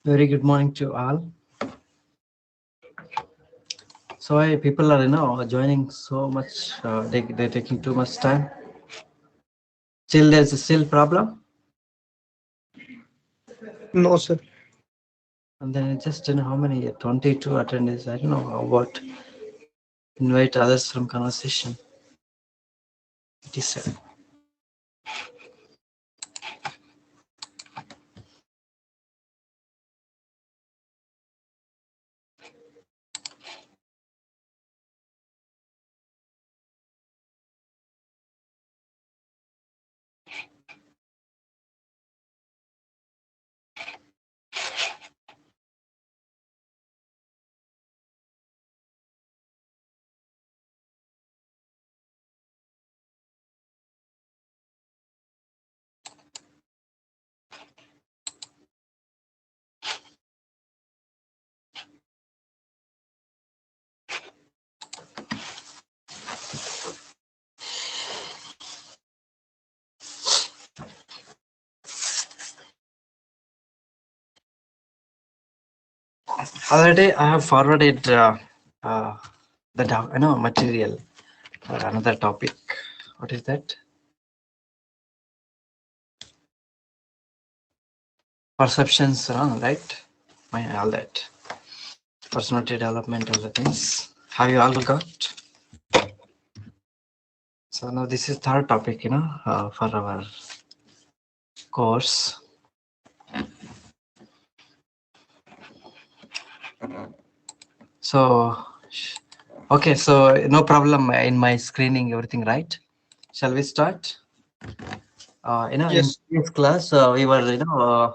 Very good morning to all. So why people are joining so much? They're taking too much time. Still, there's a still problem. No, sir. And then just how many 22 attendees. I don't know how about invite others from conversation. 87. Already, I have forwarded the material for another topic. What is that? Perceptions, right? All that. Personality development, all the things. Have you all got? So now this is third topic, for our course. So, okay, so no problem in my screening, everything right? Shall we start? In Yes. previous class, we were,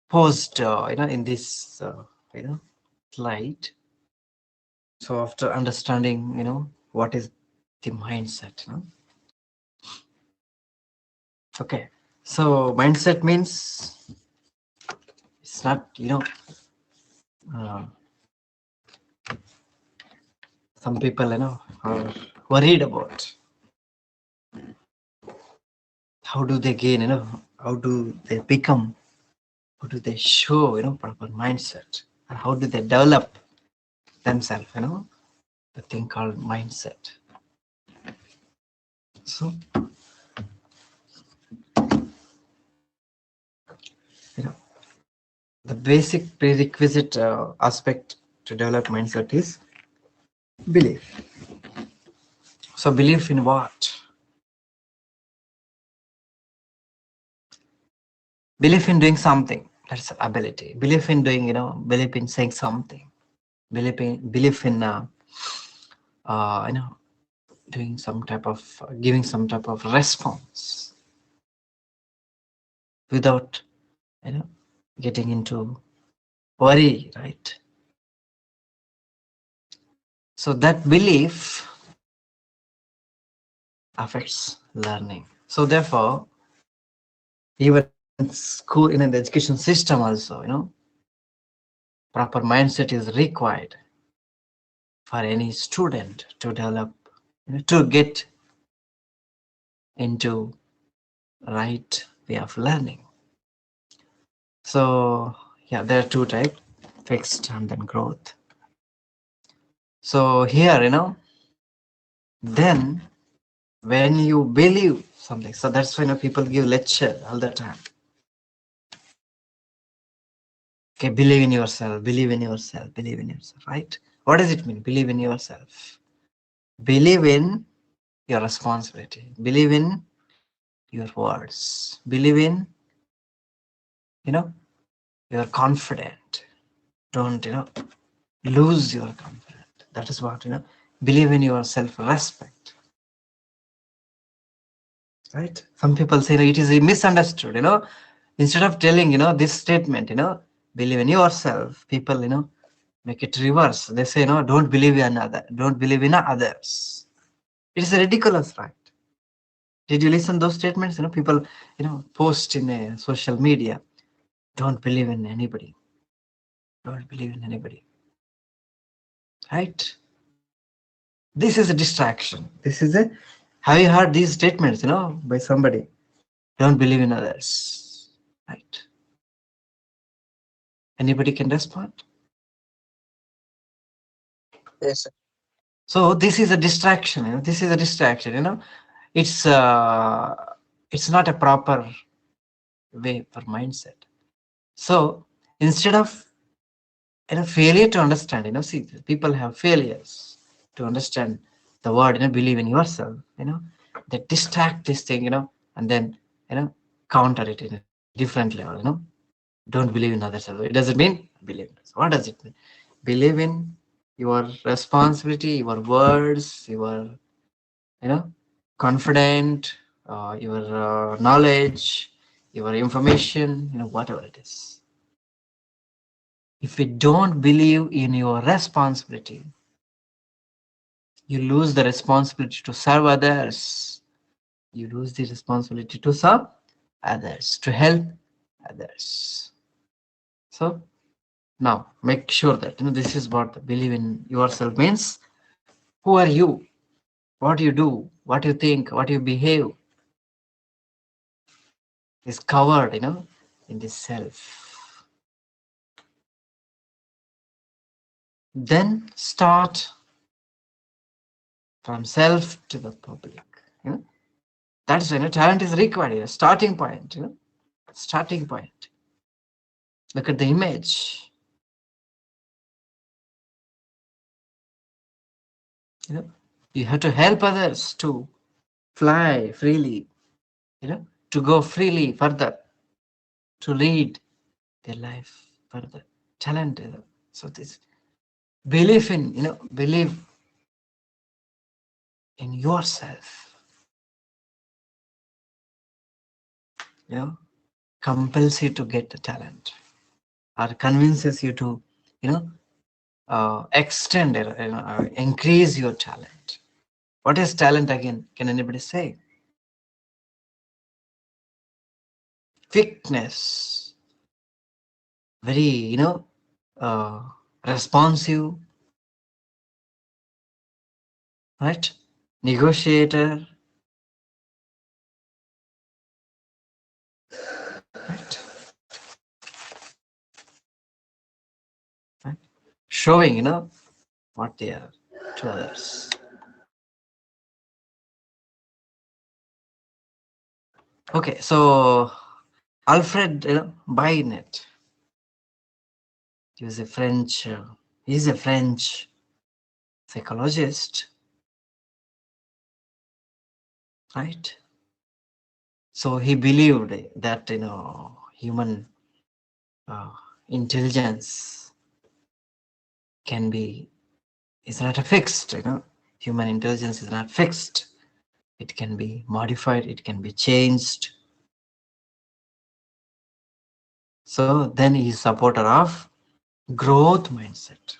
posed, in this, slide. So after understanding, what is the mindset, Okay, so mindset means it's not, uh, some people, are worried about how do they gain, how do they become, how do they show, proper mindset, and how do they develop themselves, the thing called mindset. So, the basic prerequisite aspect to develop mindset is belief. So belief in what? Belief in doing something. That's ability. Belief in doing, belief in saying something. Belief in doing some type of giving some type of response without, getting into worry, right? So that belief affects learning. So therefore, even in school, in the education system also, proper mindset is required for any student to develop, to get into right way of learning. So yeah, there are two types, fixed and then growth. So here, then when you believe something. So that's why people give lecture all the time. Okay, believe in yourself, believe in yourself, believe in yourself, right? What does it mean? Believe in yourself. Believe in your responsibility. Believe in your words. Believe in, you're confident. Don't, lose your confidence. That is what, believe in your self-respect. Right? Some people say it is misunderstood, instead of telling, this statement, believe in yourself, people, make it reverse. They say, don't believe in don't believe in others. It is ridiculous, right? Did you listen those statements? People, post in a social media, don't believe in anybody. Don't believe in anybody. Right? This is a distraction. Have you heard these statements, by somebody? Don't believe in others. Right? Anybody can respond? Yes, sir. So this is a distraction. This is a distraction. It's uh, it's not a proper way for mindset. So instead of failure to understand, see, people have failures to understand the word, believe in yourself, they distract this thing, and then counter it in a different level, don't believe in others. It doesn't mean believe in others. What does it mean? Believe in your responsibility, your words, your confident, your knowledge, your information, whatever it is. If you don't believe in your responsibility, you lose the responsibility to serve others. You lose the responsibility to serve others, to help others. So now make sure that this is what believe in yourself means. Who are you? What you do, what you think, what you behave is covered, in this self. Then start from self to the public. That's when talent is required. Starting point. Starting point. Look at the image. You have to help others to fly freely. To go freely further, to lead their life further. Talent. So this belief in, believe in yourself. Compels you to get the talent, or convinces you to, extend it, increase your talent. What is talent again? Can anybody say? Quickness, very, uh, responsive, right? Negotiator, right? Right? Showing, what they are to others. Okay, so Alfred, Binet, he was a French, he's a French psychologist, right? So he believed that human uh, intelligence can be is not a fixed. Human intelligence is not fixed. It can be modified. It can be changed. So then he is supporter of growth mindset.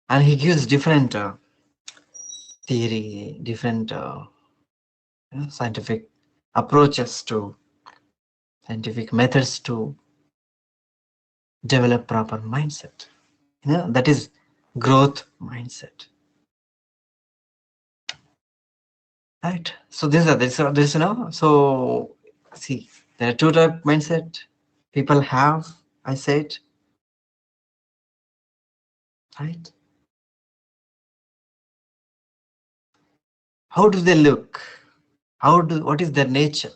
And he gives different theory, different scientific approaches to scientific methods to develop proper mindset. That is growth mindset. Right. So this so see, there are two type mindset people have. I said, right. How do they look? what is their nature?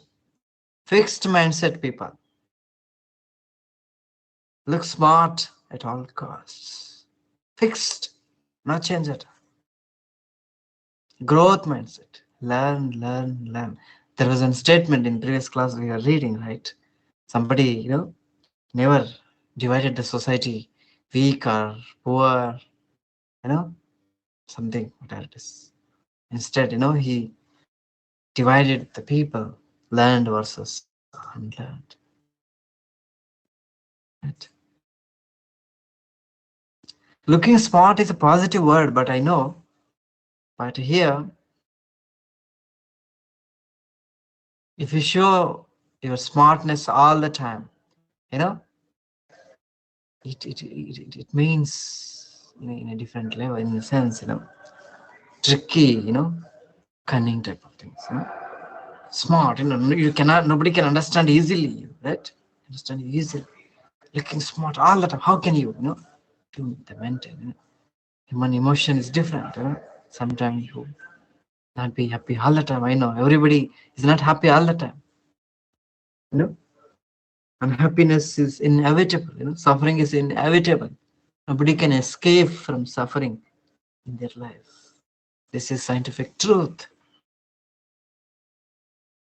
Fixed mindset people. Look smart at all costs. Fixed, not change it. Growth mindset. Learn, learn, learn. There was a statement in previous class we were reading, right? Somebody, never divided the society weak or poor, something, whatever it is. Instead, he divided the people, learned versus unlearned. Right? Looking smart is a positive word, but I know, but here, if you show your smartness all the time, it means in a different level, in a sense, tricky, cunning type of things, smart, nobody can understand easily, right? Understand easily. Looking smart all the time. How can you, do the maintain? Human emotion is different. Sometimes you not be happy all the time. I know everybody is not happy all the time. You know, unhappiness is inevitable. Suffering is inevitable. Nobody can escape from suffering in their life. This is scientific truth,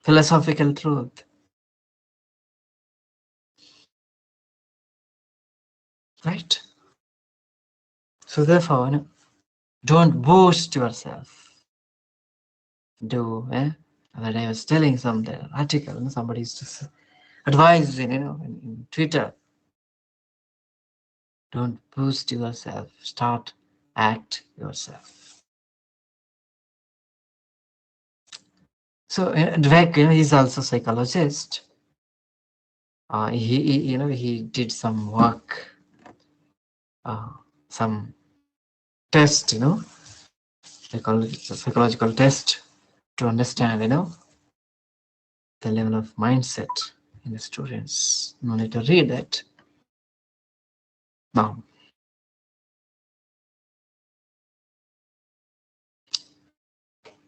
philosophical truth. Right? So therefore, don't boost yourself. That I was telling some article, somebody used to advise in Twitter. Don't boost yourself. Start act yourself. So Dweck, he's also psychologist. He did some work, some test, psychological test to understand, the level of mindset in the students. No need to read it. Now,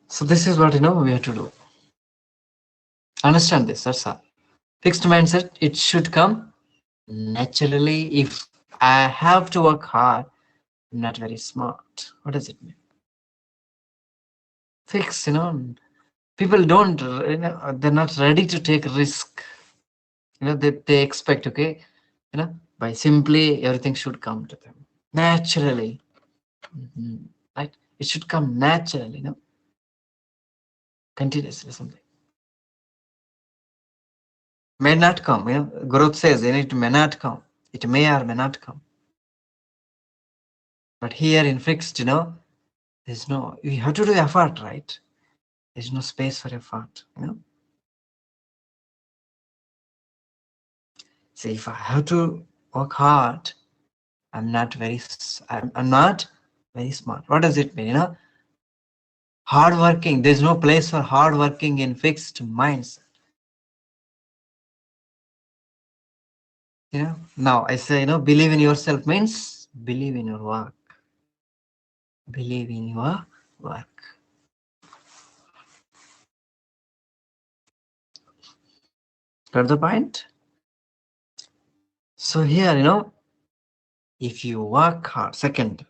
so this is what we have to do. Understand this. That's all. Fixed mindset. It should come naturally. If I have to work hard, I'm not very smart. What does it mean? Fix. People don't. They're not ready to take risk. They expect. Okay. By simply everything should come to them naturally. Right? It should come naturally. Continuously something. May not come. Growth says it may not come. It may or may not come. But here in fixed, there's no. You have to do effort, right? There's no space for effort. See, if I have to work hard, I'm not very. I'm not very smart. What does it mean? Hard working. There's no place for hard working in fixed minds. Now I say, believe in yourself means believe in your work. Believe in your work. Got the point? So here, if you work hard, second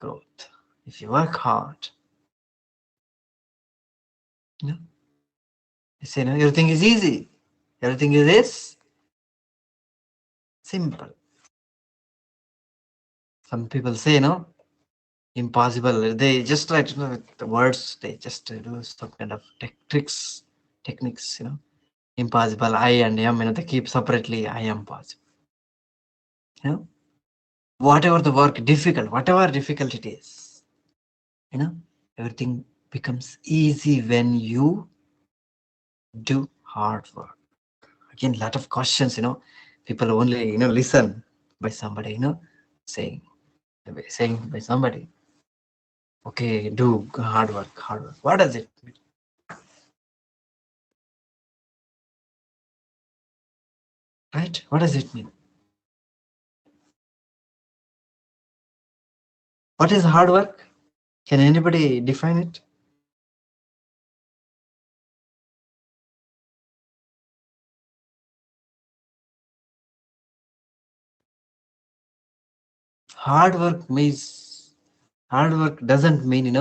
growth. If you work hard, you say, everything is easy. Everything is this simple. Some people say, impossible. They just try to with the words. They just do some kind of techniques. Impossible. I and am. They keep separately. I am possible. Whatever the work difficult, whatever difficult it is, everything becomes easy when you do hard work. Again, lot of questions. People only listen by somebody. Saying by somebody. Okay, do hard work, hard work. What does it mean? Right? What does it mean? What is hard work? Can anybody define it? Hard work means, hard work doesn't mean,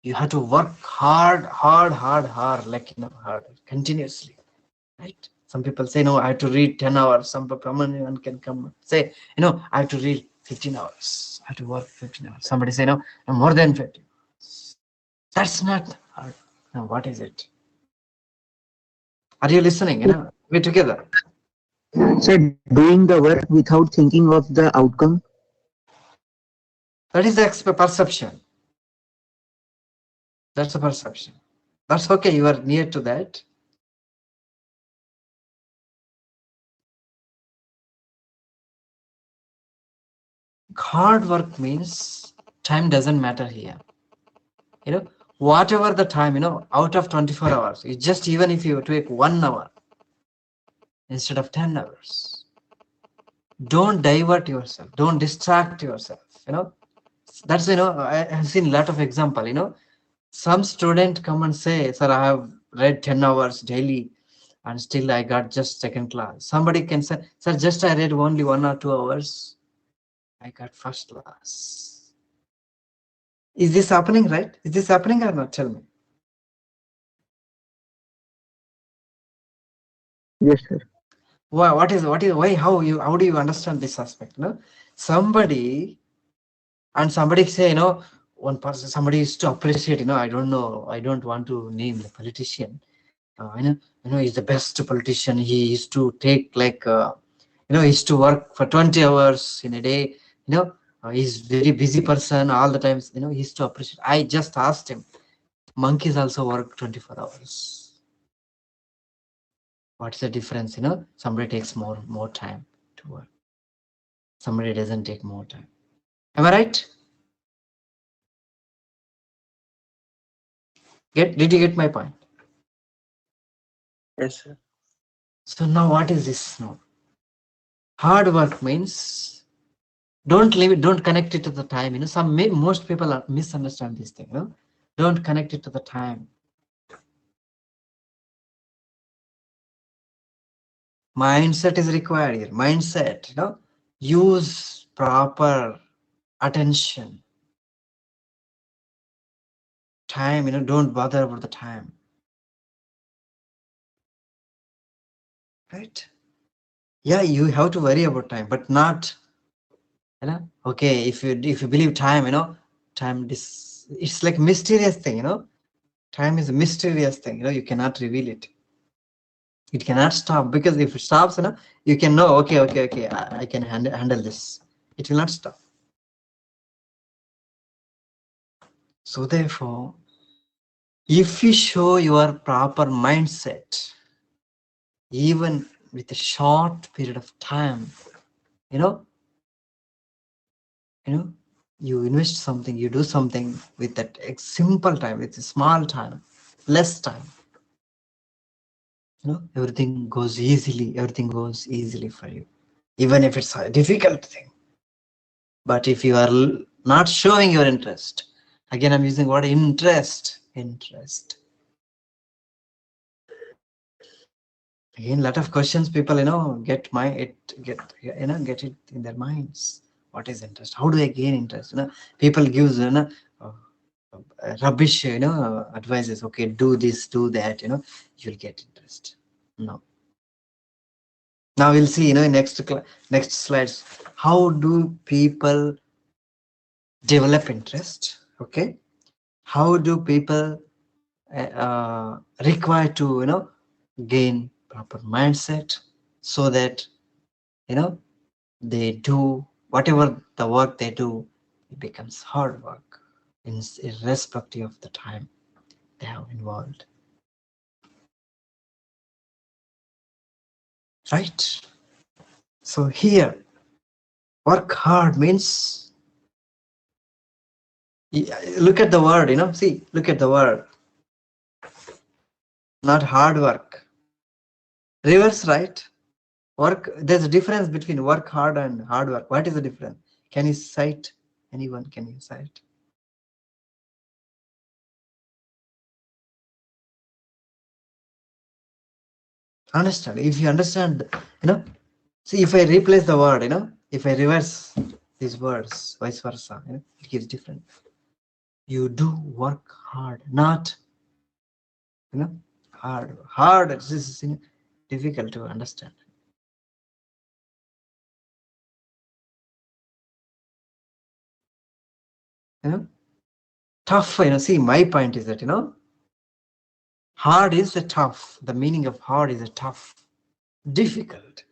you have to work hard, like, hard, continuously, right? Some people say, no, I have to read 10 hours. Some people, someone can come say, I have to read 15 hours. I have to work 15 hours. Somebody say, no, more than 50. That's not hard. Now, what is it? Are you listening? We together. So doing the work without thinking of the outcome. That is the perception. That's a perception. That's okay. You are near to that. Hard work means time doesn't matter here. Whatever the time, out of 24 hours, it's just even if you take 1 hour instead of 10 hours, don't divert yourself. Don't distract yourself. That's, I have seen a lot of example, some student come and say, sir, I have read 10 hours daily and still I got just second class. Somebody can say, sir, just I read only 1 or 2 hours, I got first class. Is this happening, right? Is this happening or not? Tell me. Yes, sir. Why, how do you understand this aspect? Somebody, and somebody say, one person, somebody is to appreciate, I don't know, I don't want to name the politician. He's the best politician. He used to take like, he used to work for 20 hours in a day. He's very busy person all the times. He used to appreciate. I just asked him, monkeys also work 24 hours. What's the difference? Somebody takes more time to work. Somebody doesn't take more time. Am I right? Did you get my point? Yes, sir. So now what is this now? Hard work means don't leave it, don't connect it to the time. Most people misunderstand this thing. Don't connect it to the time. Mindset is required here. Mindset, use proper attention. Time, don't bother about the time. Right? Yeah, you have to worry about time, but not, okay, if you believe time, time, this, it's like mysterious thing, time is a mysterious thing, you cannot reveal it. It cannot stop, because if it stops, you can know, okay, I can handle this. It will not stop. So therefore, if you show your proper mindset, even with a short period of time, you know, you invest something, you do something with that simple time, with a small time, less time, everything goes easily for you, even if it's a difficult thing. But if you are not showing your interest, again I'm using word interest. Again, lot of questions people get it in their minds. What is interest? How do I gain interest? People gives rubbish advices. Okay, do this, do that. You'll get interest. No. Now we'll see. In next slides. How do people develop interest? Okay. How do people require to gain proper mindset, so that they do whatever the work they do, it becomes hard work, irrespective of the time they have involved. Right? So here, work hard means, look at the word, see, look at the word, not hard work. Reverse, right? Work, there's a difference between work hard and hard work. What is the difference? Can you cite? Anyone, can you cite? Understand. If you understand, see, if I replace the word, if I reverse, these words, vice versa. It gives different. You do work hard, not hard. Hard. This is difficult to understand. Tough. See, my point is that hard is a tough. The meaning of hard is a tough, difficult.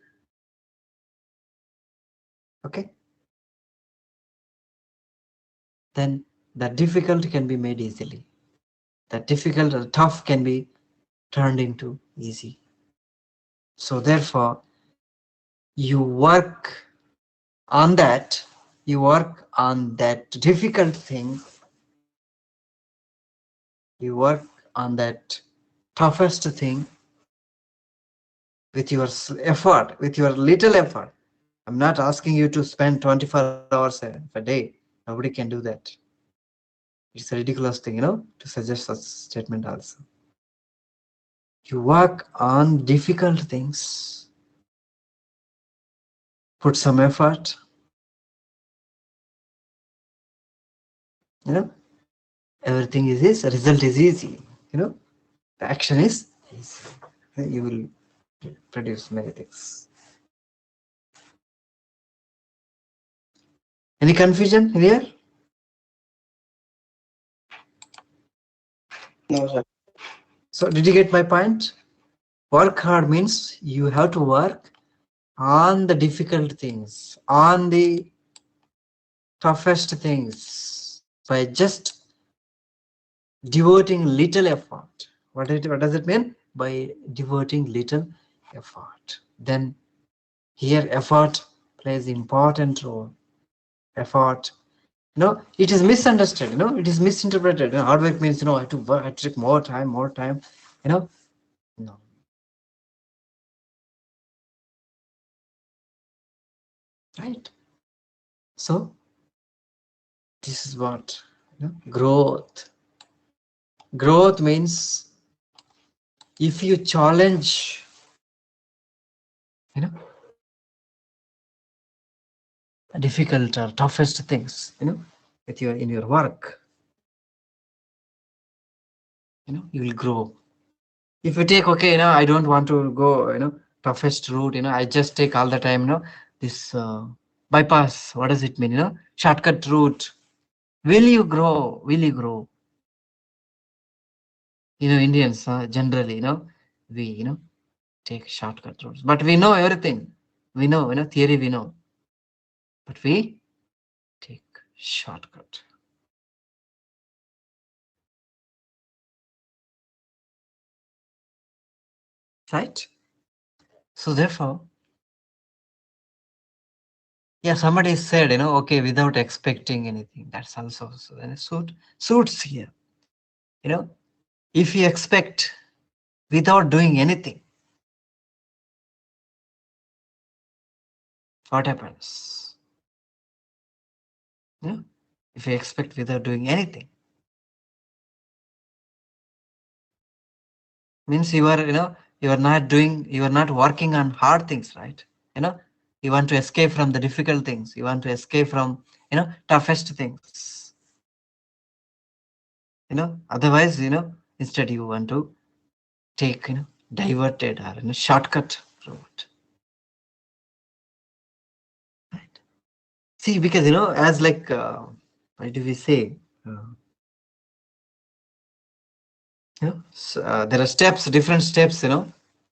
Okay. Then the difficult can be made easily. The difficult or tough can be turned into easy. So therefore, you work on that. You work on that difficult thing. You work on that toughest thing with your effort, with your little effort. I'm not asking you to spend 24 hours a day. Nobody can do that. It's a ridiculous thing, to suggest such statement also. You work on difficult things, put some effort, everything is easy, result is easy, the action is easy. You will produce many things. Any confusion here? No, sir. So did you get my point? Work hard means you have to work on the difficult things, on the toughest things, by just devoting little effort. What does it mean? By devoting little effort. Then here effort plays important role. Effort. It is misunderstood. It is misinterpreted. Hard work means I have to work, I have to take more time. No. Right. So this is what growth. Growth means if you challenge, difficult or toughest things, with in your work, you will grow. If you take, okay, I don't want to go, toughest route, I just take all the time, this bypass. What does it mean? Shortcut route. Will you grow? Will you grow? Indians generally, we, take shortcut routes, but we know everything. We know, theory we know, but we take shortcut. Right? So therefore, yeah, somebody said, okay, without expecting anything. That's also so then it suits here. If you expect without doing anything, what happens? If you expect without doing anything, means you are, you are not working on hard things, right? You want to escape from the difficult things. You want to escape from, toughest things. Otherwise, instead you want to take, diverted or shortcut route. Right? See, because as like what do we say? So, there are steps, different steps.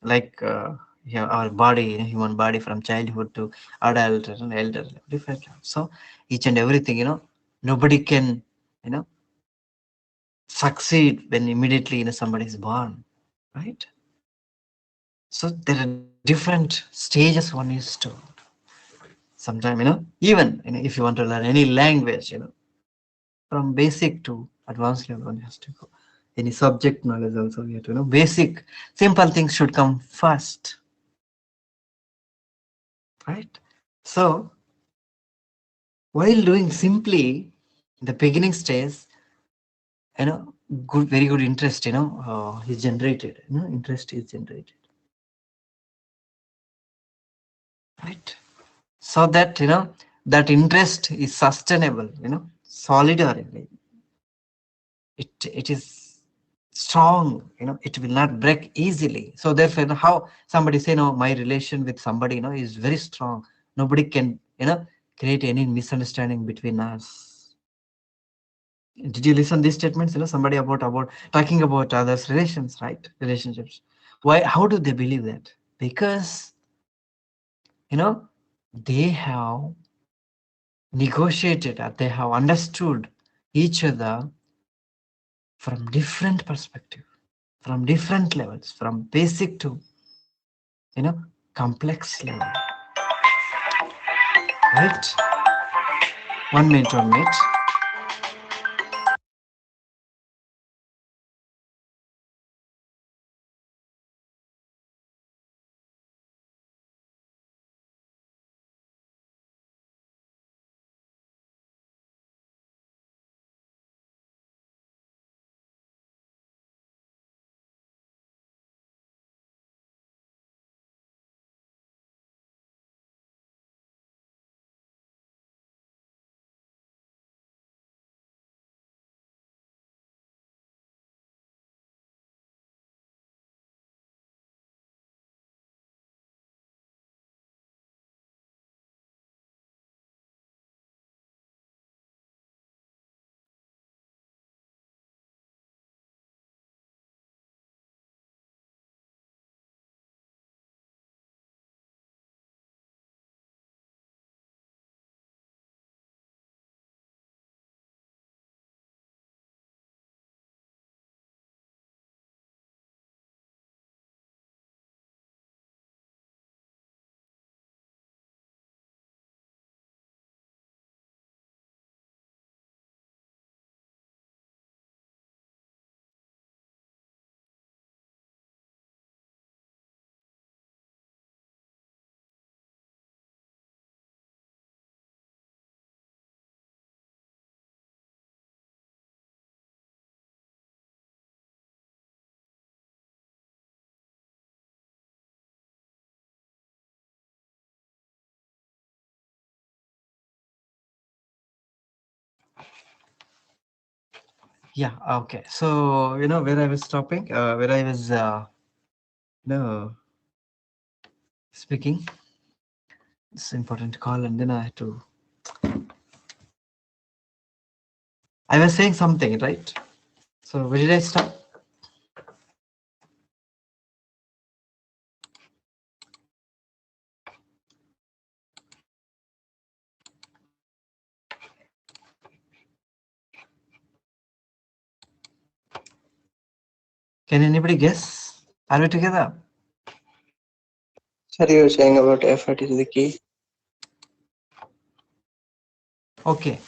Like our body, human body from childhood to adult and elder, different. So each and everything, nobody can, succeed when immediately somebody is born, right? So there are different stages one is to. Sometime, even if you want to learn any language, from basic to advanced level, one has to go. Any subject knowledge also we have to basic, simple things should come first, right? So while doing simply in the beginning stage, good, very good interest, is generated. Interest is generated, right? So that that interest is sustainable, solidarity. It is strong, it will not break easily. So therefore, how somebody say, no, my relation with somebody, is very strong. Nobody can, create any misunderstanding between us. Did you listen these statements? Somebody about talking about others' relations, right? Relationships. Why? How do they believe that? Because they have negotiated, or they have understood each other from different perspective, from different levels, from basic to complex level. Right? 1 minute, 1 minute. Yeah, okay. So, where I was stopping, where I was, speaking, it's important call, and then I had to, I was saying something, right? So, where did I stop? Can anybody guess? Are we together? Sir, you were saying about effort is the key. Okay.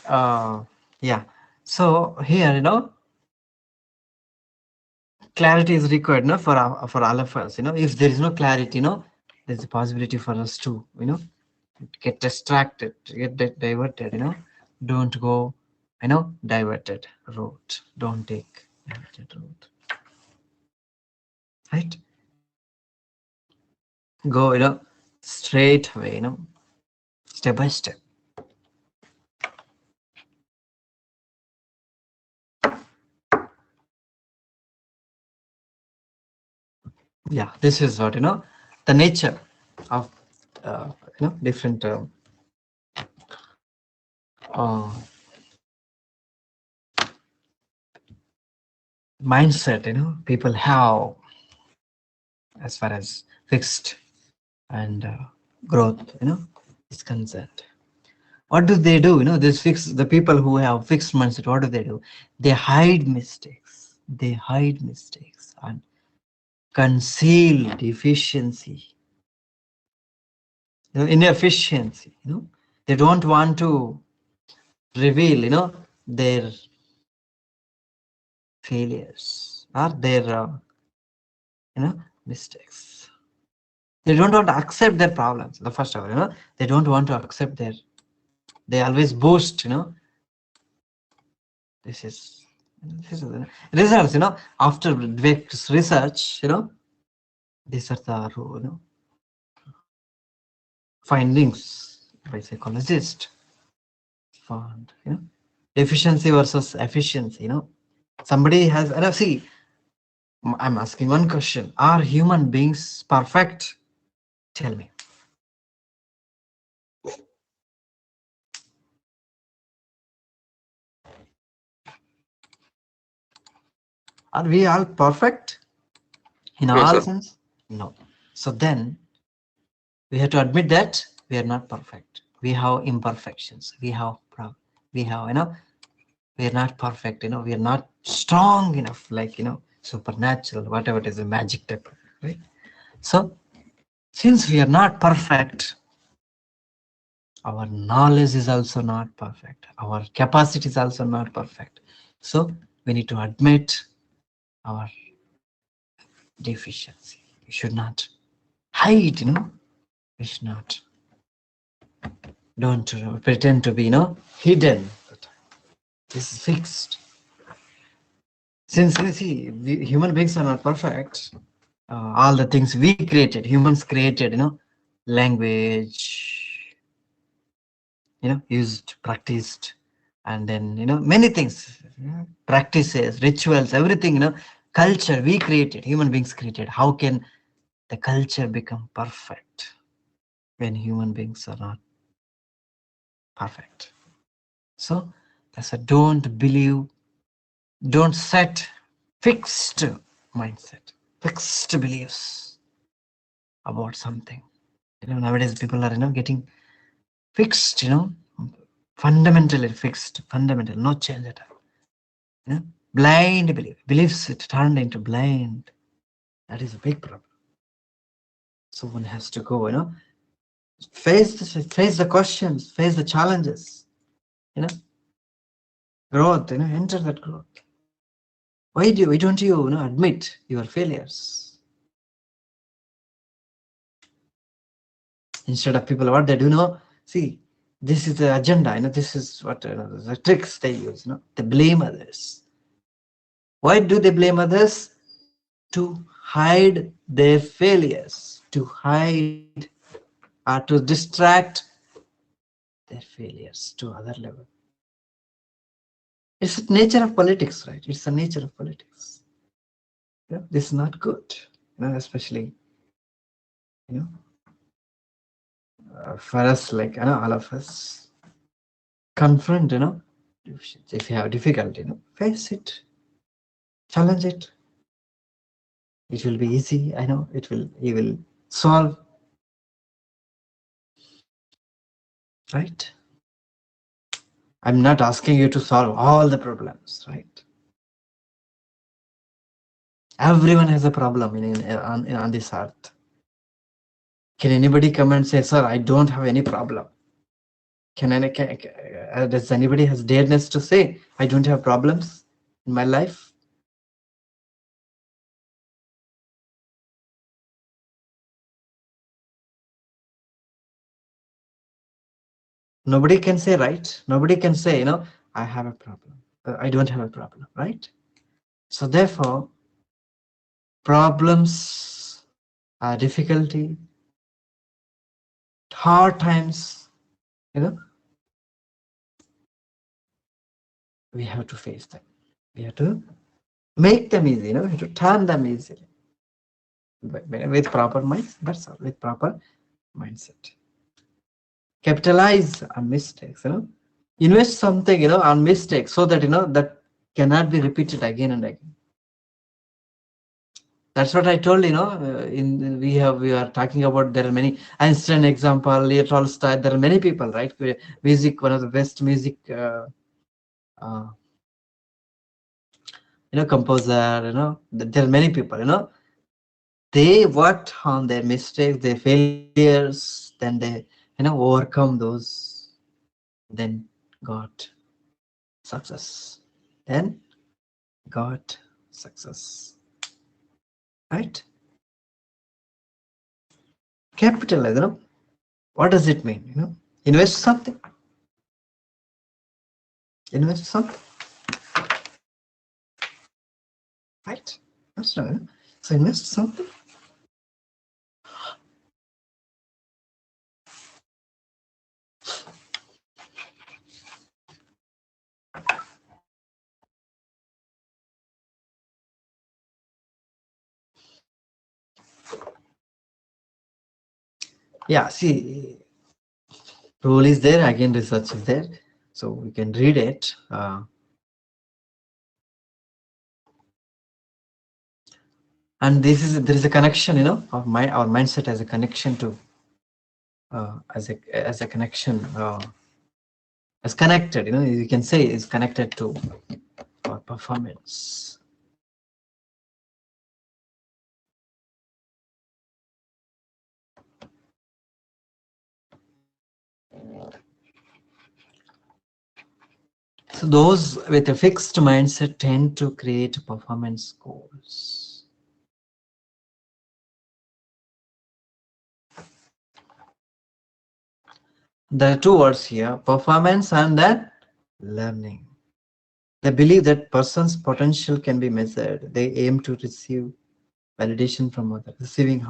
Yeah. So here, clarity is required, for all of us. If there is no clarity, there's a possibility for us to, get distracted, get diverted. Don't go, diverted route. Don't take diverted route. Right? Go, straight away. Step by step. Yeah, this is what the nature of different uh, mindset people have as far as fixed and growth is concerned. What do they do? This fixed, the people who have fixed mindset, what do? They hide mistakes. They hide mistakes and conceal deficiency, inefficiency. They don't want to reveal their failures or their mistakes. They don't want to accept their problems. The first of all, they don't want to accept their. They always boast, this is the results. After Dweck's research, these are the findings by psychologists. found, efficiency versus efficiency, somebody has, see, I'm asking one question. Are human beings perfect? Tell me. Are we all perfect in No, all sir. sense? No. So then we have to admit that we are not perfect. We have imperfections. We have we have, we are not perfect, we are not strong enough, like, supernatural, whatever it is, a magic type, right? So since we are not perfect, our knowledge is also not perfect. Our capacity is also not perfect. So we need to admit our deficiency. We should not hide, we should not, don't pretend to be, hidden. This is fixed. Since you see, human beings are not perfect, all the things we created, humans created, language, used, practiced, and then, many things, practices, rituals, everything, culture we created, human beings created. How can the culture become perfect when human beings are not perfect? So that's a don't set fixed mindset, fixed beliefs about something. Nowadays people are, getting fixed, fundamentally fixed, fundamental, no change at all. Blind beliefs it turned into blind. That is a big problem. So one has to go, face the questions, face the challenges, growth, enter that growth. Why don't you, admit your failures? Instead of people, what they do, see, this is the agenda, this is what, the tricks they use, they blame others. Why do they blame others? To hide their failures, to hide or to distract their failures to other level. It's the nature of politics, right? It's the nature of politics. This is not good, especially, for us, like, all of us confront, if you have difficulty, face it, challenge it. It will be easy. I know you will solve, right? I'm not asking you to solve all the problems, right? Everyone has a problem on this earth. Can anybody come and say, sir, I don't have any problem? Does anybody has dareness to say, I don't have problems in my life? Nobody can say, right? Nobody can say, I have a problem. I don't have a problem, right? So therefore, problems, difficulty, hard times, we have to face them. We have to make them easy, we have to turn them easily. With proper minds, that's all, with proper mindset. Capitalize on mistakes, invest something, on mistakes, so that, that cannot be repeated again and again. That's what I told, in we are talking about, there are many Einstein example, Leo Tolstoy, there are many people, right? Music, one of the best music, uh, composer, there are many people, they worked on their mistakes, their failures, then they, overcome those, then got success, then got success, right? Capitalize, what does it mean? Invest something, invest something, right? That's right. So invest something. Yeah, see, rule is there, again research is there, so we can read it. And this is, there is a connection, you know, of our mindset as a connection to as a connection, as connected, you know, you can say is connected to our performance. So those with a fixed mindset tend to create performance goals. There are two words here, performance and then learning. They believe that person's potential can be measured. They aim to receive validation from others. Receiving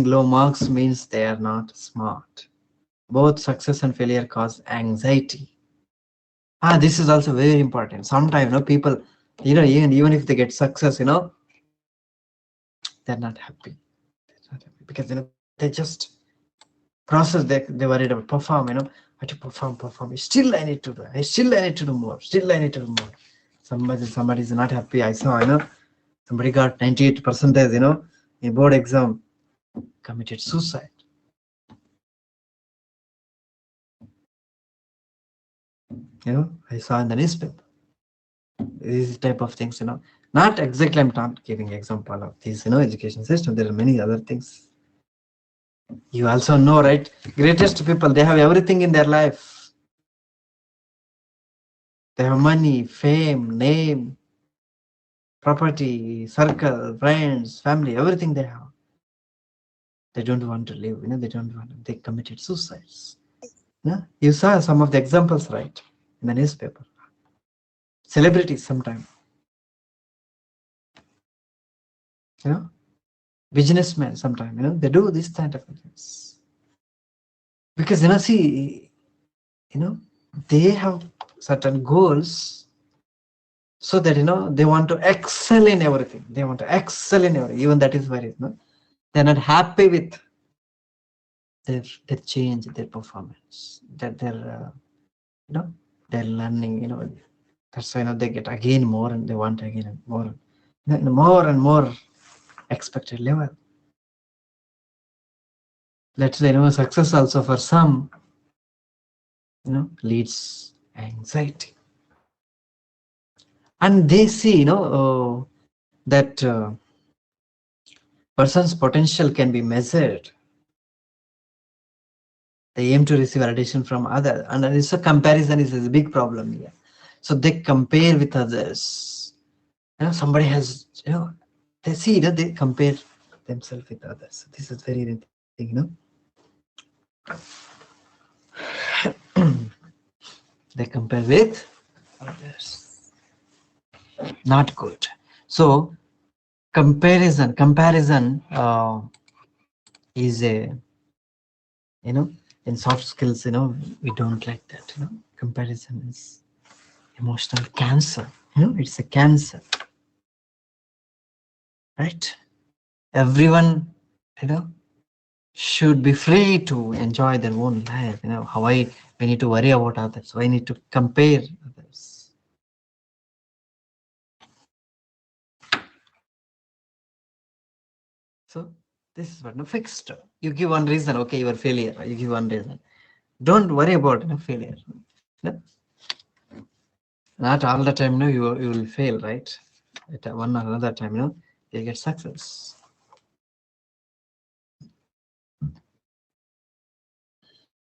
low marks means they are not smart. Both success and failure cause anxiety. This is also very important. Sometimes, you know, people, you know, even if they get success, you know, they're not happy. They're not happy because, you know, they just process, they worried about perform, you know, I have to perform. Still I need to do. I need to do more. Still I need to do more. Somebody is not happy. I saw, you know, somebody got 98 percentage, you know, in board exam, committed suicide. You know, I saw in the newspaper. These type of things, you know, not exactly. I'm not giving example of this, you know, education system. There are many other things. You also know, right? Greatest people, they have everything in their life. They have money, fame, name, property, circle, friends, family, everything they have. They don't want to live, you know, they don't want to, they committed suicides. Yeah? You saw some of the examples, right, in the newspaper. Celebrities sometimes, you know, businessmen sometimes, you know, they do this kind of things. Because, you know, see, you know, they have certain goals, so that, you know, they want to excel in everything. They want to excel in everything. Even that is where, you know, they're not happy with their change, their performance, their you know, their learning, you know. That's why, you know, they get again more and they want again and more, you know, more and more expected level. Let's say, you know, success also for some, you know, leads anxiety. And they see, you know, that person's potential can be measured. They aim to receive validation from others, and it's a comparison is a big problem here. So they compare with others. You know, somebody has, you know, they see, you know, they compare themselves with others. So this is very thing, you know. They compare with others. Not good. So comparison is a, you know, in soft skills, you know, we don't like that, you know. Comparison is emotional cancer, you know, it's a cancer, right? Everyone, you know, should be free to enjoy their own life, you know. We need to worry about others, why need to compare others. So this is what, no, fixed. You give one reason, okay, you are failure, you give one reason. Don't worry about, you know, failure. No? Not all the time, no, you will fail, right? At one or another time, you know, you'll get success.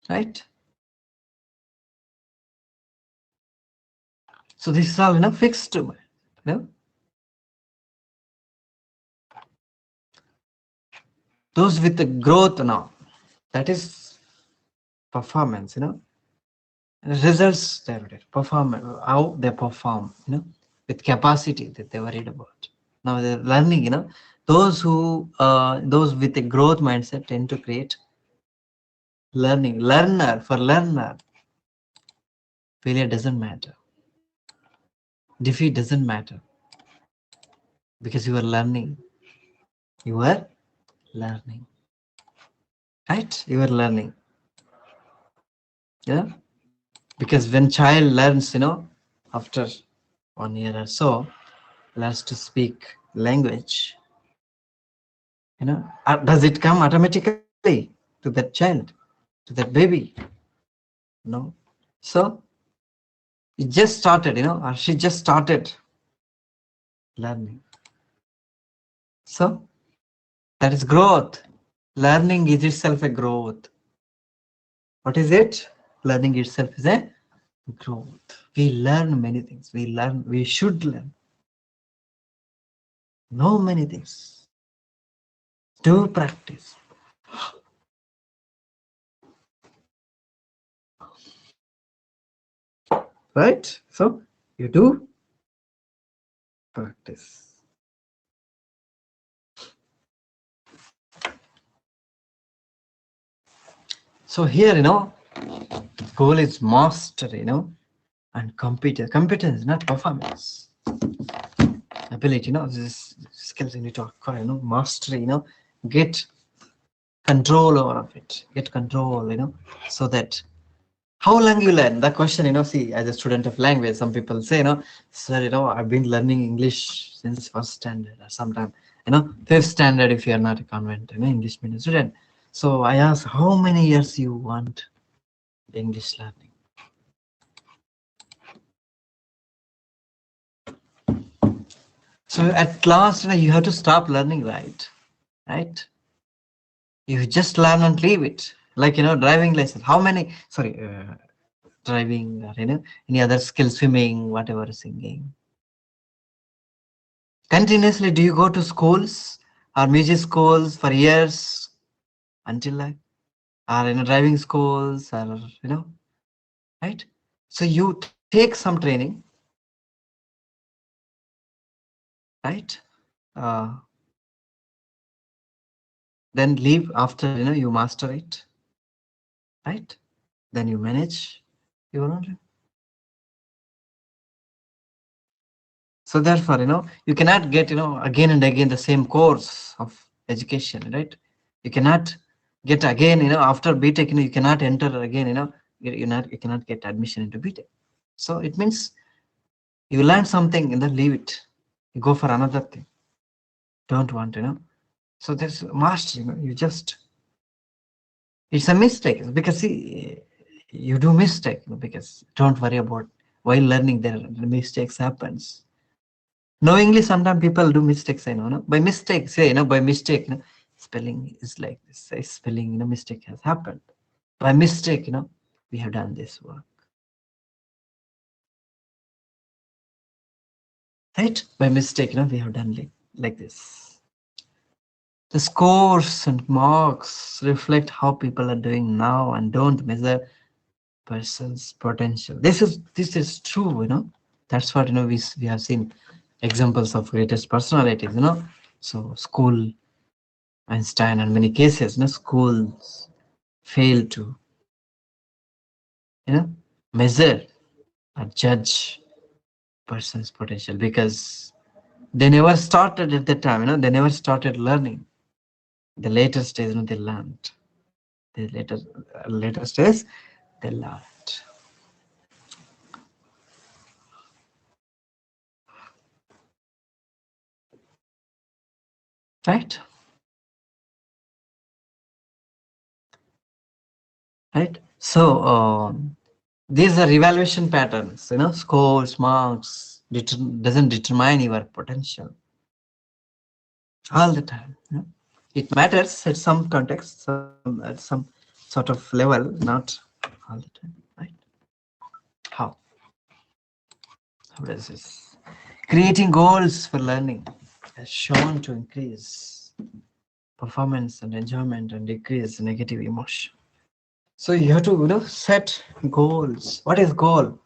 Right? So this is all, you know, fixed, you know. Those with the growth now, that is performance, you know. Results, they perform, how they perform, you know, with capacity that they worried about. Now they're learning, you know. Those with a growth mindset tend to create learning. Learner, failure doesn't matter. Defeat doesn't matter, because you are learning. You are learning. right? You are learning. Yeah, because when child learns, after 1 year or so, learns to speak language, does it come automatically to that child, to that baby? No. So it just started, or she just started learning. So that is growth. Learning is itself a growth. What is it? Learning itself is a growth. We learn many things. We should learn. Know many things. Do practice. Right? So you do practice. So here, goal is mastery, and competence. Competence, not performance. Ability, this skills you need to acquire, mastery, get control over it. Get control, so that how long you learn? The question, see, as a student of language, some people say, sir, I've been learning English since first standard or sometime, fifth standard if you are not a convent, English medium student. So I ask, how many years you want English learning? So at last, you have to stop learning, right? Right? You just learn and leave it. Like, driving license. How many, sorry, driving or, any other skill, swimming, whatever, singing. Continuously, do you go to schools or music schools for years until like, or, driving schools or, right? So you take some training, right? Uh, then leave after, you master it, right? Then you manage your own. So therefore, you cannot get, again and again the same course of education, right? You cannot get again, after BTech, you cannot enter again, you cannot get admission into BTech. So it means you learn something and then leave it. You go for another thing. Don't want, So there's mastery, you just, it's a mistake because see, you do mistake, because don't worry about while learning there mistakes happens. Knowingly, sometimes people do mistakes, no? By mistake, say, by mistake, spelling is like this. Say spelling, mistake has happened. By mistake, we have done this work. Right? By mistake, we have done like this. The scores and marks reflect how people are doing now and don't measure person's potential. This is true, That's what, we have seen examples of greatest personalities, So school, Einstein, and many cases, schools fail to, measure or judge person's potential because they never started at that time, they never started learning. The later stage, they learned. The later stage, they learned. Right? Right? So these are evaluation patterns, scores, marks, doesn't determine your potential all the time. It matters at some context, at some sort of level, not all the time, right? How? How does this? Creating goals for learning has shown to increase performance and enjoyment and decrease negative emotion. So you have to, set goals. What is goal?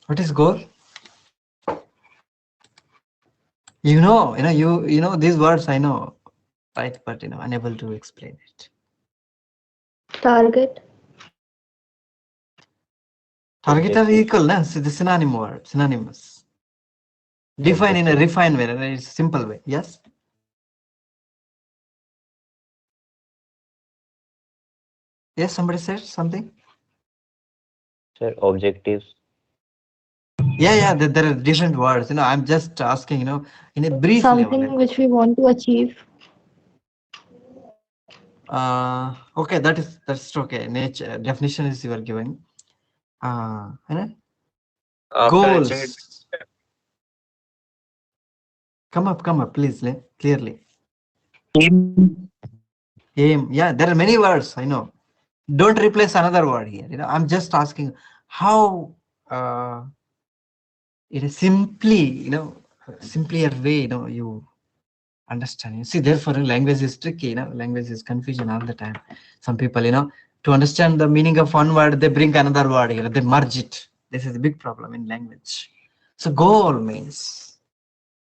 What is goal? These words I know, right? But unable to explain it. Target. Target are equal, na? So the synonym word, synonymous. Define in a refined way, in a simple way. Yes. Yes, somebody said something. Sir, objectives. Yeah, there are different words. I'm just asking, in a brief level. Something which we want to achieve. Okay, that's okay. Nature definition is you are giving. After reaching it, Goals. Come up, please, clearly. Aim. Aim. Yeah, there are many words. I know. Don't replace another word here. I'm just asking how. In a simpler way. You understand. You see, therefore, language is tricky. Language is confusion all the time. Some people, to understand the meaning of one word, they bring another word here. They merge it. This is a big problem in language. So, goal means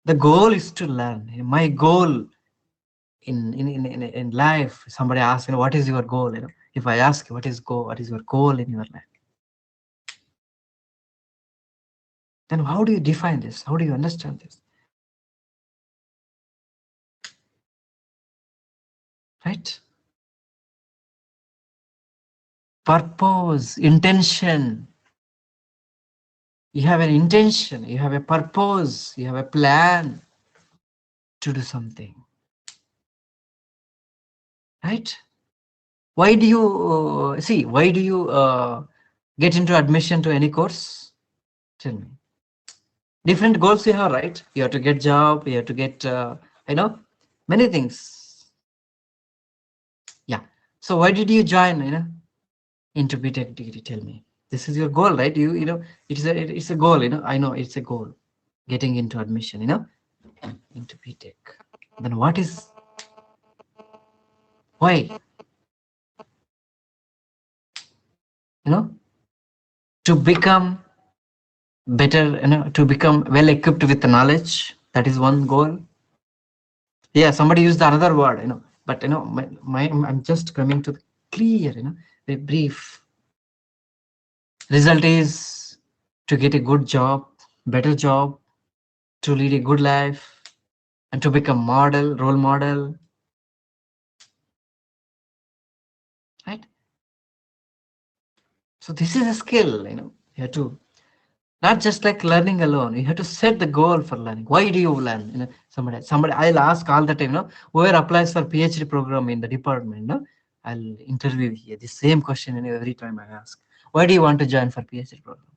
the goal is to learn. My goal in life. Somebody asks, what is your goal? If I ask you, what is your goal in your life? Then how do you define this? How do you understand this? Right? Purpose, intention. You have an intention, you have a purpose, you have a plan to do something. Right? Why do you why do you get into admission to any course? Tell me. Different goals you have, right? You have to get job, you have to get many things. Yeah. So why did you join into BTech degree? Tell me. This is your goal, right? It's a goal. I know it's a goal. Getting into admission. Into BTech. Then what is why? To become better. To become well equipped with the knowledge. That is one goal. Yeah. Somebody used another word. But I'm just coming to the clear. The brief result is to get a good job, better job, to lead a good life, and to become role model, right? So this is a skill, you have to not just like learning alone. You have to set the goal for learning. Why do you learn? Somebody I'll ask all the time, whoever applies for PhD program in the department, I'll interview here the same question every time I ask. Why do you want to join for PhD program?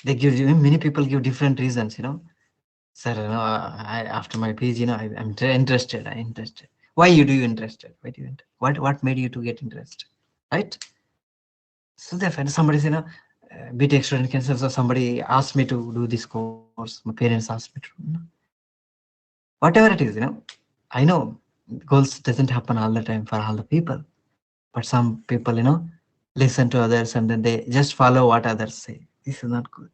They give you many people give different reasons, Sir, after my PhD, I'm interested. I'm interested. Why do you interested? Why do you what made you to get interested? Right? So therefore, somebody BTech student can say, so somebody asked me to do this course. My parents asked me to. Whatever it is, I know goals doesn't happen all the time for all the people, but some people, listen to others and then they just follow what others say. This is not good.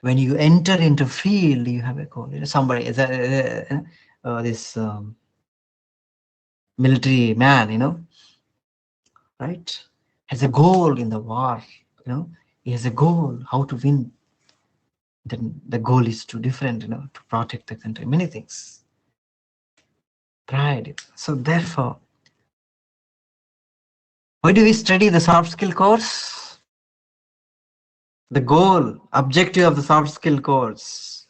When you enter into field, you have a goal. Somebody is this military man, right, has a goal in the war. He has a goal how to win. Then the goal is to different, to protect the country. Many things. Pride. So therefore, why do we study the soft skill course? The goal, objective of the soft skill course.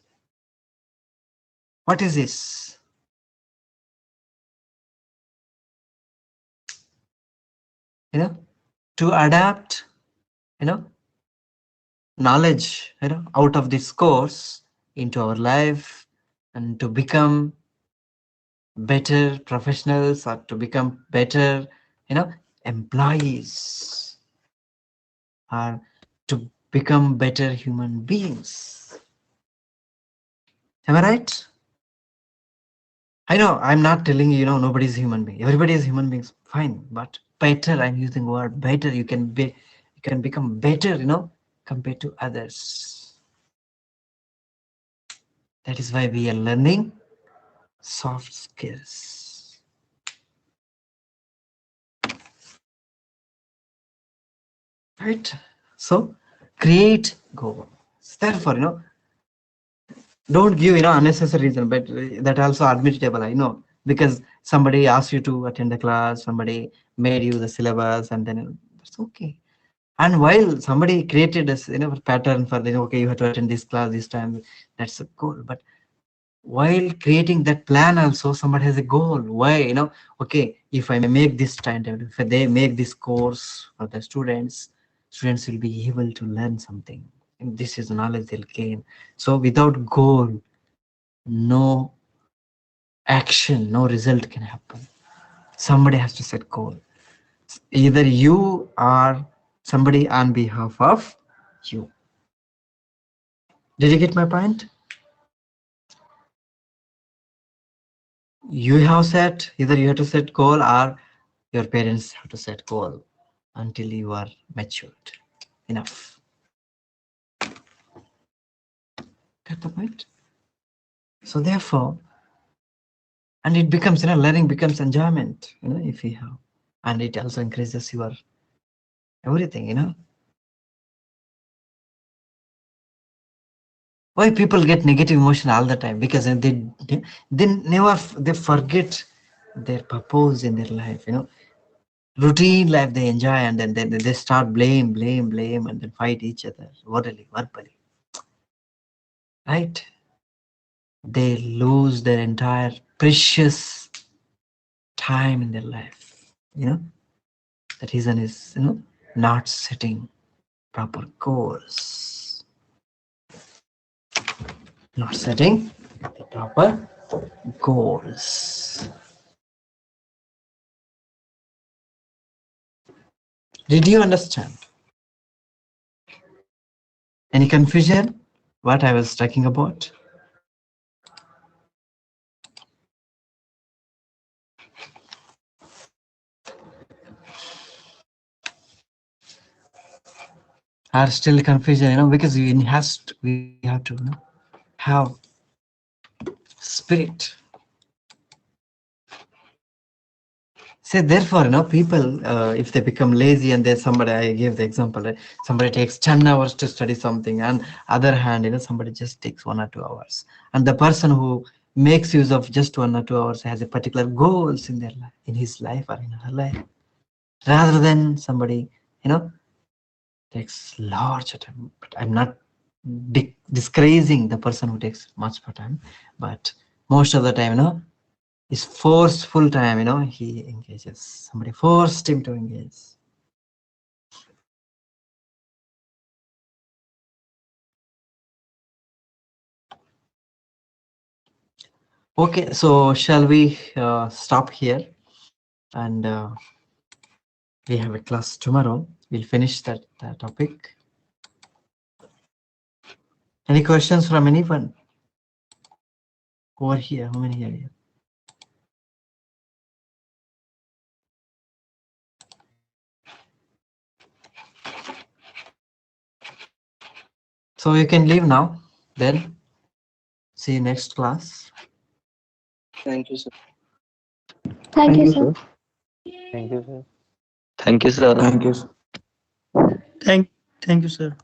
What is this? To adapt, knowledge, out of this course into our life and to become better professionals or to become better, employees or to become better human beings. Am I right? I know I'm not telling you, nobody's human being. Everybody is human beings. Fine, but better. I'm using the word better. You can become better, compared to others. That is why we are learning soft skills. Right? So create goals. Therefore, don't give unnecessary reason, but that also admittable, I know, because somebody asked you to attend the class, somebody made you the syllabus, and then that's okay. And while somebody created a pattern for okay, you have to attend this class this time, that's a goal. But while creating that plan also, somebody has a goal. Why? Okay, if I make this timetable, if they make this course for the students will be able to learn something, and this is knowledge they'll gain. So without goal, no action, no result can happen. Somebody has to set goal, either you or somebody on behalf of you. Did you get my point? You have set, either you have to set goal or your parents have to set goal until you are matured enough. Get the point? So therefore, and it becomes, learning becomes enjoyment, if you have, and it also increases your everything. Why people get negative emotion all the time? Because they forget their purpose in their life. Routine life they enjoy, and then they start blame, and then fight each other verbally. Right? They lose their entire precious time in their life. The reason is not setting proper goals, not setting the proper goals. Did you understand? Any confusion what I was talking about? Are still confusion, because we have to have spirit. Say therefore, people, if they become lazy, and there's somebody, I gave the example, right? Somebody takes 10 hours to study something, and other hand, somebody just takes 1 or 2 hours, and the person who makes use of just 1 or 2 hours has a particular goals in their life, in his life or in her life, rather than somebody, takes large time. But I'm not discouraging the person who takes much more time, but most of the time, is forceful time, he engages. Somebody forced him to engage. Okay, so shall we stop here? And we have a class tomorrow. We'll finish that topic. Any questions from anyone? Over here, how many here? So you can leave now. Then see you next class. Thank you, sir. Thank Thank you, you, sir. sir. Thank you, sir. Thank you, sir. Thank you, sir. Thank you, sir.